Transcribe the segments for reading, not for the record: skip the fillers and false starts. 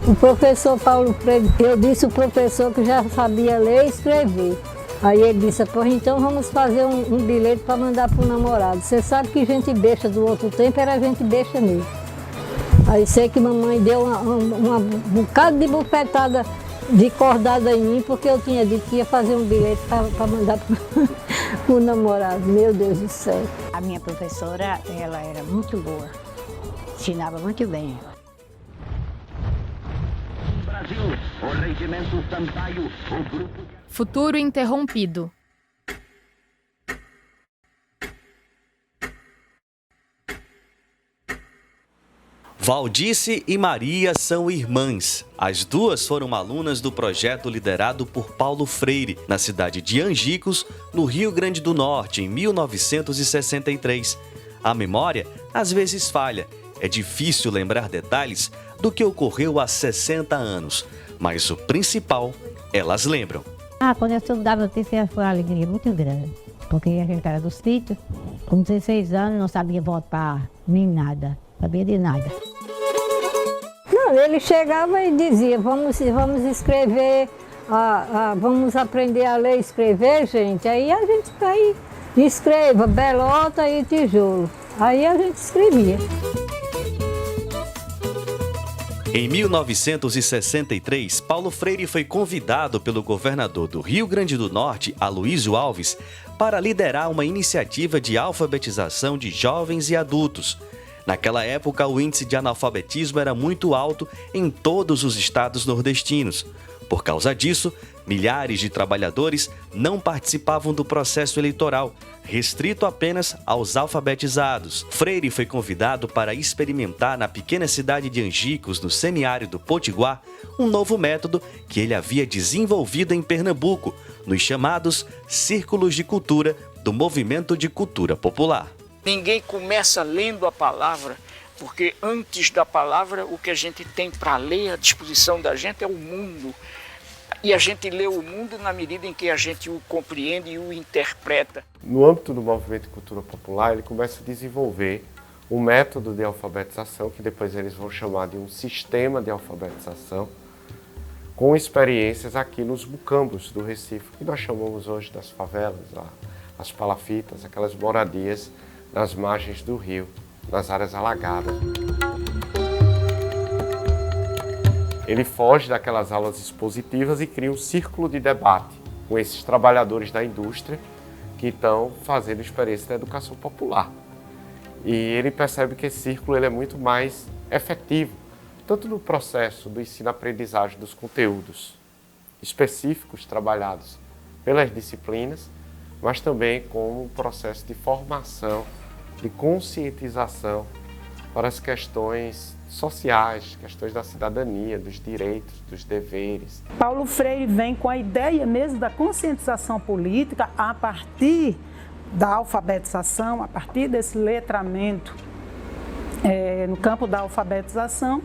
O professor Paulo Freire, eu disse ao professor que já sabia ler e escrever. Aí ele disse, pois então vamos fazer um bilhete para mandar para o namorado. Você sabe que gente besta do outro tempo era gente besta mesmo. Aí sei que mamãe deu um bocado de bufetada de cordada em mim, porque eu tinha dito que ia fazer um bilhete para mandar para o namorado. Meu Deus do céu. A minha professora, ela era muito boa, ensinava muito bem. Brasil, o Regimento Sampaio, o grupo... Futuro interrompido. Valdice e Maria são irmãs. As duas foram alunas do projeto liderado por Paulo Freire, na cidade de Angicos, no Rio Grande do Norte, em 1963. A memória às vezes falha. É difícil lembrar detalhes do que ocorreu há 60 anos, mas o principal, elas lembram. Quando eu estudava notícia, foi uma alegria muito grande, porque a gente era do sítio, com 16 anos, não sabia votar nem nada, sabia de nada. Não, ele chegava e dizia, vamos escrever, vamos aprender a ler e escrever, gente. Aí a gente vai e escreva, belota e tijolo. Aí a gente escrevia. Em 1963, Paulo Freire foi convidado pelo governador do Rio Grande do Norte, Aloysio Alves, para liderar uma iniciativa de alfabetização de jovens e adultos. Naquela época, o índice de analfabetismo era muito alto em todos os estados nordestinos. Por causa disso, milhares de trabalhadores não participavam do processo eleitoral, restrito apenas aos alfabetizados. Freire foi convidado para experimentar na pequena cidade de Angicos, no semiárido Potiguar, um novo método que ele havia desenvolvido em Pernambuco, nos chamados Círculos de Cultura do Movimento de Cultura Popular. Ninguém começa lendo a palavra, porque antes da palavra o que a gente tem para ler à disposição da gente é o mundo. E a gente lê o mundo na medida em que a gente o compreende e o interpreta. No âmbito do Movimento de Cultura Popular, ele começa a desenvolver um método de alfabetização, que depois eles vão chamar de um sistema de alfabetização, com experiências aqui nos mucambos do Recife, que nós chamamos hoje das favelas, as palafitas, aquelas moradias nas margens do rio, nas áreas alagadas. Ele foge daquelas aulas expositivas e cria um círculo de debate com esses trabalhadores da indústria que estão fazendo experiência da educação popular. E ele percebe que esse círculo ele é muito mais efetivo, tanto no processo do ensino-aprendizagem dos conteúdos específicos trabalhados pelas disciplinas, mas também como um processo de formação, de conscientização para as questões sociais, questões da cidadania, dos direitos, dos deveres. Paulo Freire vem com a ideia mesmo da conscientização política a partir da alfabetização, a partir desse letramento no campo da alfabetização,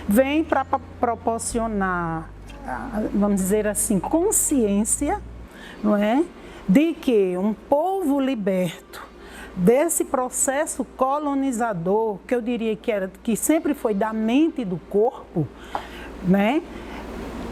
vem para proporcionar, vamos dizer assim, consciência, não é, de que um povo liberto desse processo colonizador, que eu diria que sempre foi da mente e do corpo, né?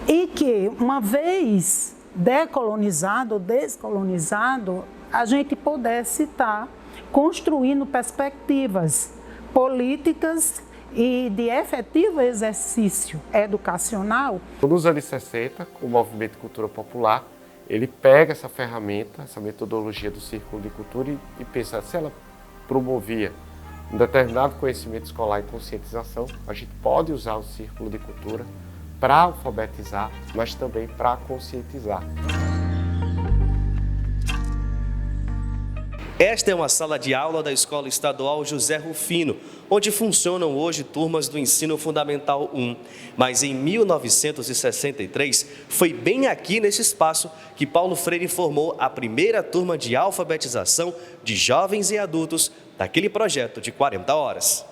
E que, uma vez decolonizado ou descolonizado, a gente pudesse estar construindo perspectivas políticas e de efetivo exercício educacional. Nos anos 60, com o Movimento de Cultura Popular, ele pega essa ferramenta, essa metodologia do Círculo de Cultura e pensa, se ela promovia um determinado conhecimento escolar e conscientização, a gente pode usar o Círculo de Cultura para alfabetizar, mas também para conscientizar. Esta é uma sala de aula da Escola Estadual José Rufino, onde funcionam hoje turmas do Ensino Fundamental 1. Mas em 1963, foi bem aqui nesse espaço que Paulo Freire formou a primeira turma de alfabetização de jovens e adultos daquele projeto de 40 horas.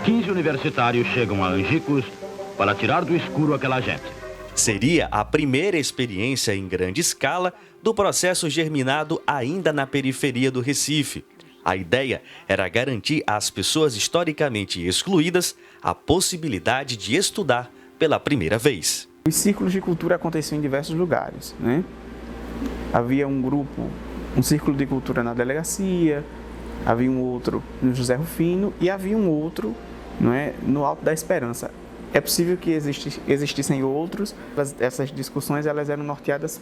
15 universitários chegam a Angicos para tirar do escuro aquela gente. Seria a primeira experiência em grande escala do processo germinado ainda na periferia do Recife. A ideia era garantir às pessoas historicamente excluídas a possibilidade de estudar pela primeira vez. Os círculos de cultura aconteciam em diversos lugares, né? Havia um círculo de cultura na delegacia, havia um outro no José Rufino e havia um outro, não é, no Alto da Esperança. É possível que existissem outros. Essas discussões elas eram norteadas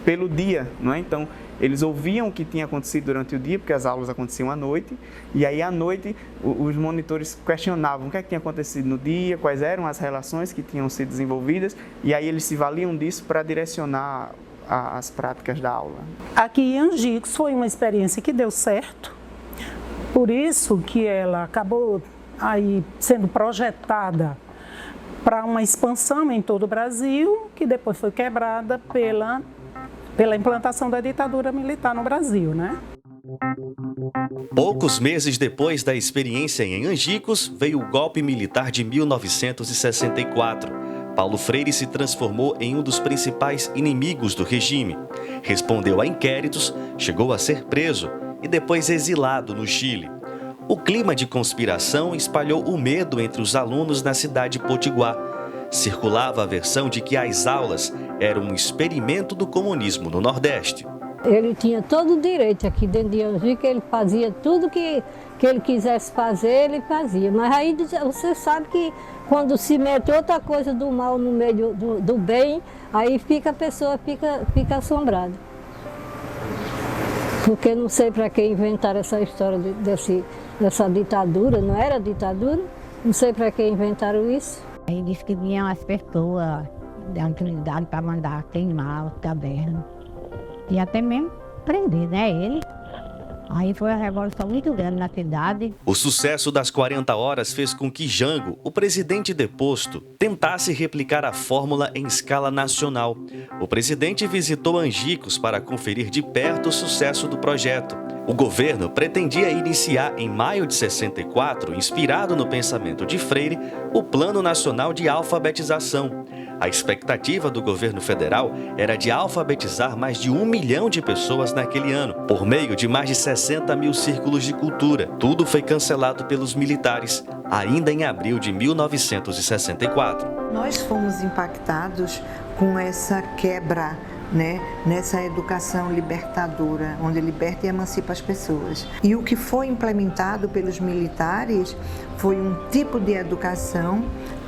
pelo dia, não é? Então, eles ouviam o que tinha acontecido durante o dia, porque as aulas aconteciam à noite, e aí à noite os monitores questionavam o que é que tinha acontecido no dia, quais eram as relações que tinham sido desenvolvidas, e aí eles se valiam disso para direcionar as práticas da aula. Aqui em Angicos foi uma experiência que deu certo, por isso que ela acabou aí sendo projetada para uma expansão em todo o Brasil, que depois foi quebrada pela implantação da ditadura militar no Brasil, né? Poucos meses depois da experiência em Angicos, veio o golpe militar de 1964. Paulo Freire se transformou em um dos principais inimigos do regime. Respondeu a inquéritos, chegou a ser preso e depois exilado no Chile. O clima de conspiração espalhou o medo entre os alunos na cidade potiguar. Circulava a versão de que as aulas eram um experimento do comunismo no Nordeste. Ele tinha todo o direito aqui dentro de Angicos, ele fazia tudo que ele quisesse fazer, ele fazia. Mas aí você sabe que quando se mete outra coisa do mal no meio do bem, aí a pessoa fica assombrada. Porque não sei para que inventaram essa história dessa ditadura, não era ditadura? Não sei para que inventaram isso. Aí disse que vinham as pessoas da autoridade para mandar queimar o caverna. E até mesmo prender, né, ele. Aí foi uma revolução muito grande na cidade. O sucesso das 40 horas fez com que Jango, o presidente deposto, tentasse replicar a fórmula em escala nacional. O presidente visitou Angicos para conferir de perto o sucesso do projeto. O governo pretendia iniciar em maio de 64, inspirado no pensamento de Freire, o Plano Nacional de Alfabetização. A expectativa do governo federal era de alfabetizar mais de 1 milhão de pessoas naquele ano, por meio de mais de 60 mil círculos de cultura. Tudo foi cancelado pelos militares, ainda em abril de 1964. Nós fomos impactados com essa quebra, né, nessa educação libertadora, onde liberta e emancipa as pessoas. E o que foi implementado pelos militares foi um tipo de educação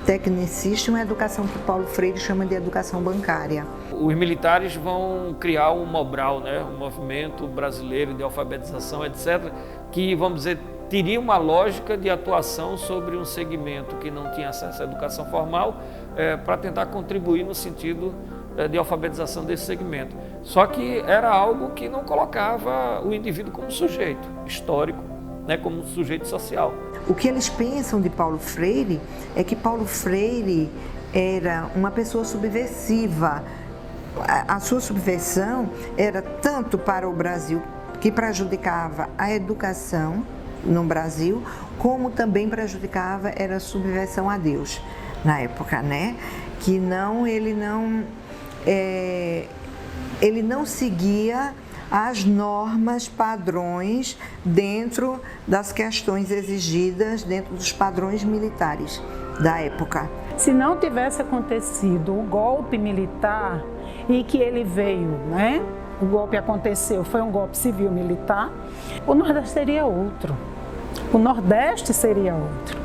tecnicista, uma educação que Paulo Freire chama de educação bancária. Os militares vão criar um Mobral, né, um movimento brasileiro de alfabetização, etc., que, vamos dizer, teria uma lógica de atuação sobre um segmento que não tinha acesso à educação formal, para tentar contribuir no sentido de alfabetização desse segmento. Só que era algo que não colocava o indivíduo como sujeito histórico, né, como um sujeito social. O que eles pensam de Paulo Freire é que Paulo Freire era uma pessoa subversiva. A sua subversão era tanto para o Brasil, que prejudicava a educação no Brasil, como também prejudicava era a subversão a Deus na época, né? Que ele não seguia as normas, padrões dentro das questões exigidas, dentro dos padrões militares da época. Se não tivesse acontecido o golpe militar e que ele veio, né? O golpe aconteceu, foi um golpe civil-militar, o Nordeste seria outro. O Nordeste seria outro.